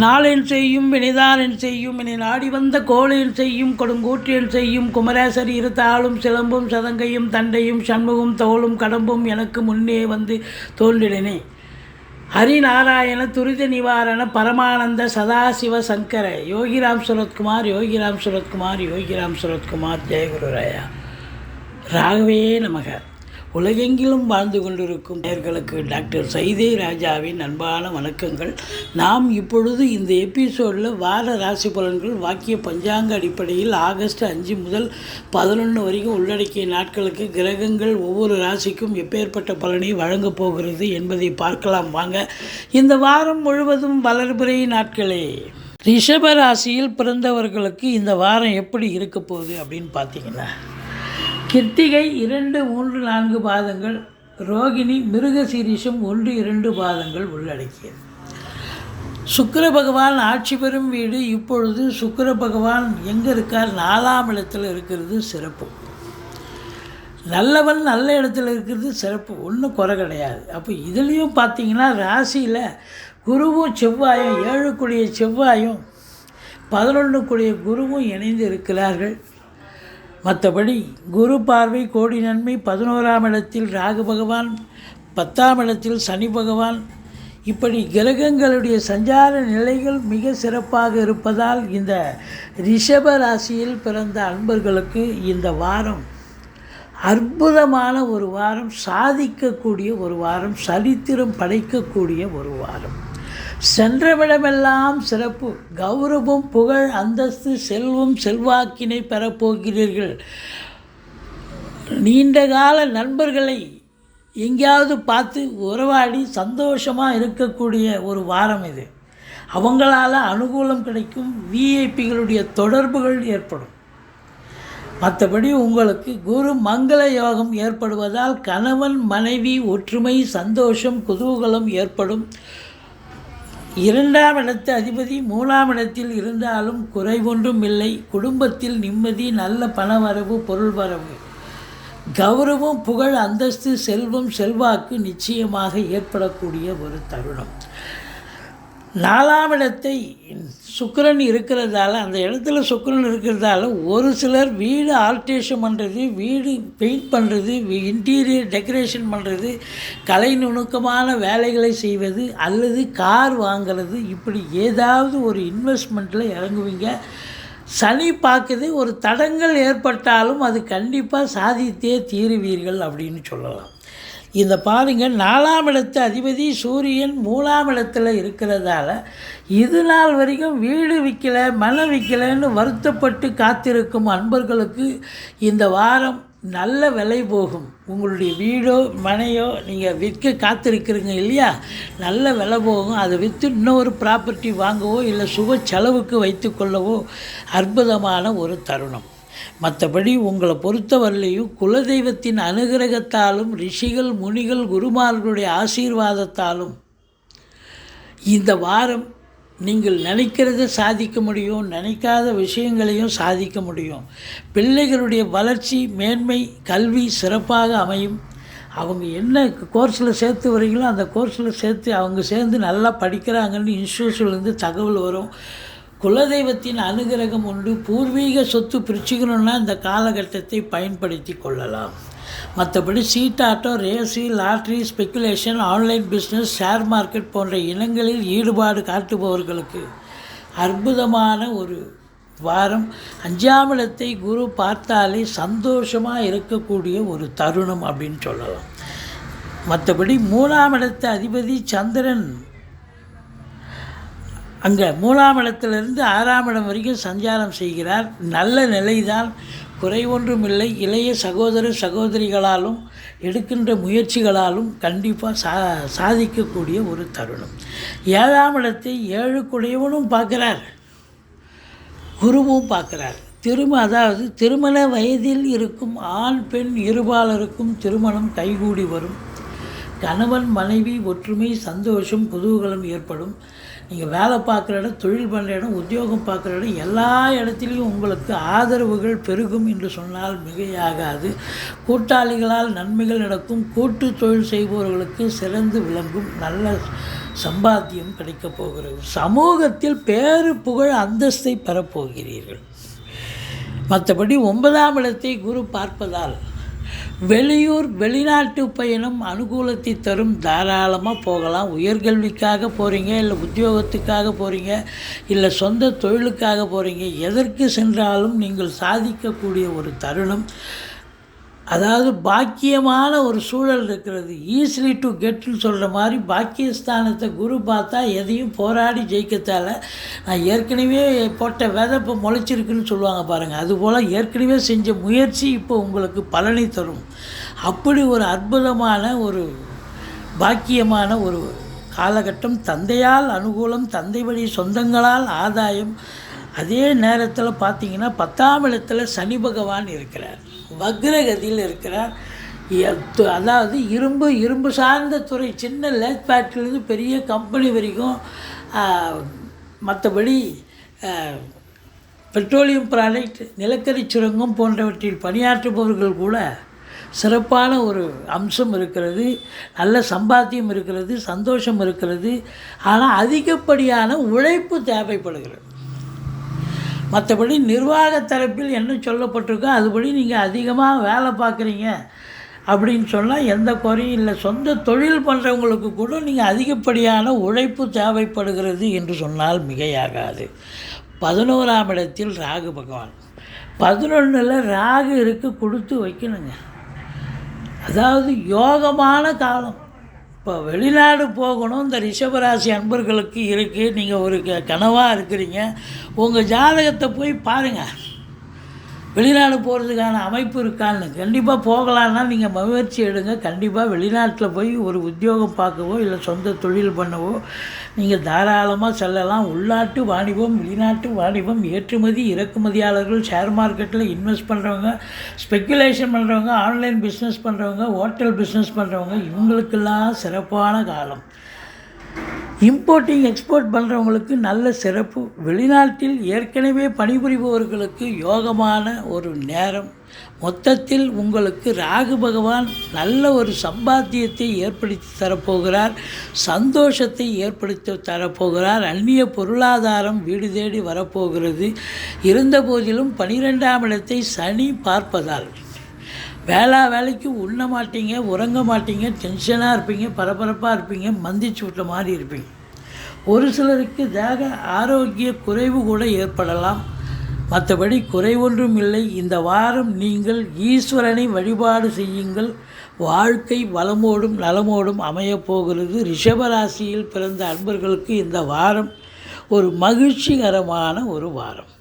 நாளென் செய்யும் வினைதானென் செய்யும் என்னை நாடி வந்த கோளென் செய்யும் கொடுங்கூற்றென் செய்யும் குமரேசர் இருத்தாளும் சிலம்பும் சதங்கையும் தண்டையும் சண்முகம் தோளும் கடம்பும் எனக்கு முன்னே வந்து தோன்றினே. ஹரிநாராயண துரித நிவாரண பரமானந்த சதாசிவ சங்கர யோகிராம் சுரத்குமார் யோகிராம் சுரத்குமார் யோகிராம் சுரத்குமார் ஜெயகுருராயா ராகவே நமக. உலகெங்கிலும் வாழ்ந்து கொண்டிருக்கும் நேயர்களுக்கு டாக்டர் சைதே ராஜாவின் அன்பான வணக்கங்கள். நாம் இப்பொழுது இந்த எபிசோடில் வார ராசி பலன்கள் வாக்கிய பஞ்சாங்க அடிப்படையில் ஆகஸ்ட் 5 முதல் 11 வரைக்கும் உள்ளடக்கிய நாட்களுக்கு கிரகங்கள் ஒவ்வொரு ராசிக்கும் எப்பேற்பட்ட பலனை வழங்கப் போகிறது என்பதை பார்க்கலாம் வாங்க. இந்த வாரம் முழுவதும் வளர்பிறை நாட்களே. ரிஷப ராசியில் பிறந்தவர்களுக்கு இந்த வாரம் எப்படி இருக்க போகுது அப்படின்னு பார்த்தீங்கன்னா, கிருத்திகை 2, 3, 4 பாதங்கள், ரோகிணி மிருகசீரிஷம் 1, 2 பாதங்கள் உள்ளடக்கியது. சுக்கிர பகவான் ஆட்சி பெறும் வீடு. இப்பொழுது சுக்கிர பகவான் எங்கே இருக்கார்? 4ஆம் இடத்துல இருக்கிறது சிறப்பு. நல்லவன் நல்ல இடத்துல இருக்கிறது சிறப்பு, ஒன்றும் குறை கிடையாது. அப்போ இதுலேயும் பார்த்தீங்கன்னா ராசியில் குருவும் செவ்வாயும் 7 கூடிய செவ்வாயும் 11 கூடிய குருவும் இணைந்து இருக்கிறார்கள். மற்றபடி குரு பார்வை கோடி நன்மை. 11ஆம் இடத்தில் ராகு பகவான், 10ஆம் இடத்தில் சனி பகவான். இப்படி கிரகங்களுடைய சஞ்சார நிலைகள் மிக சிறப்பாக இருப்பதால் இந்த ரிஷப ராசியில் பிறந்த அன்பர்களுக்கு இந்த வாரம் அற்புதமான ஒரு வாரம், சாதிக்கக்கூடிய ஒரு வாரம், சரித்திரம் படைக்கக்கூடிய ஒரு வாரம். சென்றவிடமெல்லாம் சிறப்பு, கௌரவம், புகழ், அந்தஸ்து, செல்வம், செல்வாக்கினை பெறப்போகிறீர்கள். நீண்டகால நண்பர்களை எங்கேயாவது பார்த்து உறவாடி சந்தோஷமாக இருக்கக்கூடிய ஒரு வாரம் இது. அவங்களால் அனுகூலம் கிடைக்கும், விஐபிகளுடைய தொடர்புகள் ஏற்படும். மற்றபடி உங்களுக்கு குரு மங்கள யோகம் ஏற்படுவதால் கணவன் மனைவி ஒற்றுமை, சந்தோஷம், குதூகலம் ஏற்படும். 2ஆம் இடத்து அதிபதி 3ஆம் இடத்தில் இருந்தாலும் குறைவொன்றும் இல்லை. குடும்பத்தில் நிம்மதி, நல்ல பணவரவு, பொருள் வரவு, கௌரவம், புகழ், அந்தஸ்து, செல்வம், செல்வாக்கு நிச்சயமாக ஏற்படக்கூடிய ஒரு தருணம். 4ஆம் இடத்தை சுக்கிரன் இருக்கிறதால, அந்த இடத்துல சுக்கிரன் இருக்கிறதால ஒரு சிலர் வீடு ஆல்ட்ரேஷன் பண்ணுறது, வீடு பெயிண்ட் பண்ணுறது, இன்டீரியர் டெக்கரேஷன் பண்ணுறது, கலை நுணுக்கமான வேலைகளை செய்வது அல்லது கார் வாங்கிறது, இப்படி ஏதாவது ஒரு இன்வெஸ்ட்மெண்ட்டில் இறங்குவீங்க. சனி பார்க்குது, ஒரு தடங்கள் ஏற்பட்டாலும் அது கண்டிப்பாக சாதித்தே தீருவீர்கள் அப்படின்னு சொல்லலாம். இந்த பாருங்கள், 4ஆம் இடத்து அதிபதி சூரியன் 3ஆம் இடத்துல இருக்கிறதால இது நாள் வரைக்கும் வீடு விற்கலை, மனம் விற்கலைன்னு வருத்தப்பட்டு காத்திருக்கும் அன்பர்களுக்கு இந்த வாரம் நல்ல விலை போகும். உங்களுடைய வீடோ மனையோ நீங்கள் விற்க காத்திருக்கிறீங்க இல்லையா, நல்ல விலை போகும். அதை விற்று இன்னொரு ப்ராப்பர்ட்டி வாங்கவோ இல்லை சுக செலவுக்கு வைத்து கொள்ளவோ அற்புதமான ஒரு தருணம். மற்றபடி உங்களை பொறுத்தவரையிலையும் குலதெய்வத்தின் அனுகிரகத்தாலும் ரிஷிகள் முனிகள் குருமார்களுடைய ஆசீர்வாதத்தாலும் இந்த வாரம் நீங்கள் நினைக்கிறத சாதிக்க முடியும், நினைக்காத விஷயங்களையும் சாதிக்க முடியும். பிள்ளைகளுடைய வளர்ச்சி, மேன்மை, கல்வி சிறப்பாக அமையும். அவங்க என்ன கோர்ஸில் சேர்த்து வரீங்களோ அந்த கோர்ஸில் சேர்த்து அவங்க சேர்ந்து நல்லா படிக்கிறாங்கன்னு இன்ஸ்டியூஷன்லேருந்து தகவல் வரும். குலதெய்வத்தின் அனுகிரகம் உண்டு. பூர்வீக சொத்து பிரிச்சுக்கணுன்னா இந்த காலகட்டத்தை பயன்படுத்தி கொள்ளலாம். மற்றபடி சீட்டாட்டம், race, lottery, speculation, online business, share market போன்ற இனங்களில் ஈடுபாடு காட்டுபவர்களுக்கு அற்புதமான ஒரு வாரம். 5ஆம் இடத்தை குரு பார்த்தாலே சந்தோஷமாக இருக்கக்கூடிய ஒரு தருணம் அப்படின்னு சொல்லலாம். மற்றபடி 3ஆம் இடத்து அதிபதி சந்திரன் அங்கே 3ஆம் இடத்திலிருந்து 6ஆம் இடம் வரைக்கும் சஞ்சாரம் செய்கிறார். நல்ல நிலைதான், குறைவொன்றும் இல்லை. இளைய சகோதர சகோதரிகளாலும் எடுக்கின்ற முயற்சிகளாலும் கண்டிப்பாக சாதிக்கக்கூடிய ஒரு தருணம். 7ஆம் இடத்தை 7 குடையவனும் பார்க்குறார், குருவும் பார்க்குறார். அதாவது திருமண வயதில் இருக்கும் ஆண் பெண் இருபாலருக்கும் திருமணம் கைகூடி வரும். கணவன் மனைவி ஒற்றுமை, சந்தோஷம், குதூகலம் ஏற்படும். நீங்கள் வேலை பார்க்குற இடம், தொழில் பண்ணுற இடம், உத்தியோகம் பார்க்குற இடம், எல்லா இடத்துலையும் உங்களுக்கு ஆதரவுகள் பெருகும் என்று சொன்னால் மிகையாகாது. கூட்டாளிகளால் நன்மைகள் நடக்கும். கூட்டு தொழில் செய்பவர்களுக்கு சிறந்து விளங்கும். நல்ல சம்பாத்தியம் கிடைக்கப் போகிறது. சமூகத்தில் பேரு புகழ் அந்தஸ்தை பெறப்போகிறீர்கள். மற்றபடி 9ஆம் இடத்தை குரு பார்ப்பதால் வெளியூர் வெளிநாட்டு பயணம் அனுகூலத்தை தரும். தாராளமாக போகலாம். உயர்கல்விக்காக போகிறீங்க, இல்லை உத்தியோகத்துக்காக போகிறீங்க, இல்லை சொந்த தொழிலுக்காக போகிறீங்க, எதற்கு சென்றாலும் நீங்கள் சாதிக்கக்கூடிய ஒரு தருணம். அதாவது பாக்கியமான ஒரு சூழல் இருக்கிறது. ஈஸிலி டு கெட்னு சொல்கிற மாதிரி பாக்கியஸ்தானத்தை குரு பார்த்தா எதையும் போராடி ஜெயிக்கத்தால் நான் ஏற்கனவே போட்ட விதை இப்போ முளைச்சிருக்குன்னு சொல்லுவாங்க பாருங்கள். அதுபோல் ஏற்கனவே செஞ்ச முயற்சி இப்போ உங்களுக்கு பலனை தரும். அப்படி ஒரு அற்புதமான ஒரு பாக்கியமான ஒரு காலகட்டம். தந்தையால் அனுகூலம், தந்தை வழி சொந்தங்களால் ஆதாயம். அதே நேரத்தில் பார்த்திங்கன்னா 10ஆம் இடத்துல சனி பகவான் இருக்கிறார், வக்ரகதியில் இருக்கிறார். அதாவது இரும்பு சார்ந்த துறை, சின்ன லேத் ஃபேக்ட்ரிலேருந்து பெரிய கம்பெனி வரைக்கும், மற்றபடி பெட்ரோலியம் ப்ராடக்ட், நிலக்கரி சுரங்கம் போன்றவற்றில் பணியாற்றுபவர்கள் கூட சிறப்பான ஒரு அம்சம் இருக்கிறது. நல்ல சம்பாத்தியம் இருக்கிறது, சந்தோஷம் இருக்கிறது. ஆனால் அதிகப்படியான உழைப்பு தேவைப்படுகிறது. மற்றபடி நிர்வாக தரப்பில் என்ன சொல்லப்பட்டிருக்கோ அதுபடி நீங்கள் அதிகமாக வேலை பார்க்குறீங்க அப்படின்னு சொன்னால் எந்த குறையும் இல்லை. சொந்த தொழில் பண்ணுறவங்களுக்கு கூட நீங்கள் அதிகப்படியான உழைப்பு தேவைப்படுகிறது என்று சொன்னால் மிகையாகாது. 11ஆம் இடத்தில் ராகு பகவான். 11ல் ராகு கொடுத்து வைக்கணுங்க. அதாவது யோகமான காலம். இப்போ வெளிநாடு போகணும் இந்த ரிஷபராசி அன்பர்களுக்கு இருக்குது. நீங்கள் ஒரு கனவாக இருக்கிறீங்க. உங்கள் ஜாதகத்தை போய் பாருங்கள், வெளிநாடு போகிறதுக்கான அமைப்பு இருக்கான்னு. கண்டிப்பாக போகலான்னா நீங்கள் முயற்சி எடுங்க. கண்டிப்பாக வெளிநாட்டில் போய் ஒரு உத்தியோகம் பார்க்கவோ இல்லை சொந்த தொழில் பண்ணவோ நீங்கள் தாராளமாக செல்லலாம். உள்நாட்டு வாணிபம், வெளிநாட்டு வாணிபம், ஏற்றுமதி இறக்குமதியாளர்கள், ஷேர் மார்க்கெட்டில் இன்வெஸ்ட் பண்ணுறவங்க, ஸ்பெக்குலேஷன் பண்ணுறவங்க, ஆன்லைன் பிஸ்னஸ் பண்ணுறவங்க, ஹோட்டல் பிஸ்னஸ் பண்ணுறவங்க, இவங்களுக்கெல்லாம் சிறப்பான காலம். இம்போர்ட்டிங் எக்ஸ்போர்ட் பண்ணுறவங்களுக்கு நல்ல சிறப்பு. வெளிநாட்டில் ஏற்கனவே பணிபுரிபவர்களுக்கு யோகமான ஒரு நேரம். மொத்தத்தில் உங்களுக்கு ராகு பகவான் நல்ல ஒரு சம்பாத்தியத்தை ஏற்படுத்தி தரப்போகிறார், சந்தோஷத்தை ஏற்படுத்தி தரப்போகிறார். அந்நிய பொருளாதாரம் வீடு தேடி வரப்போகிறது. இருந்த போதிலும் 12ஆம் இடத்தை சனி பார்ப்பதால் வேலைக்கு உண்ண மாட்டீங்க, உறங்க மாட்டீங்க, டென்ஷனாக இருப்பீங்க, பரபரப்பாக இருப்பீங்க, மந்திச்சு விட்ட மாதிரி இருப்பீங்க. ஒரு சிலருக்கு தேக ஆரோக்கிய குறைவு கூட ஏற்படலாம். மற்றபடி குறைவொன்றும் இல்லை. இந்த வாரம் நீங்கள் ஈஸ்வரனை வழிபாடு செய்யுங்கள். வாழ்க்கை வளமோடும் நலமோடும் அமையப்போகிறது. ரிஷபராசியில் பிறந்த அன்பர்களுக்கு இந்த வாரம் ஒரு மகிழ்ச்சிகரமான ஒரு வாரம்.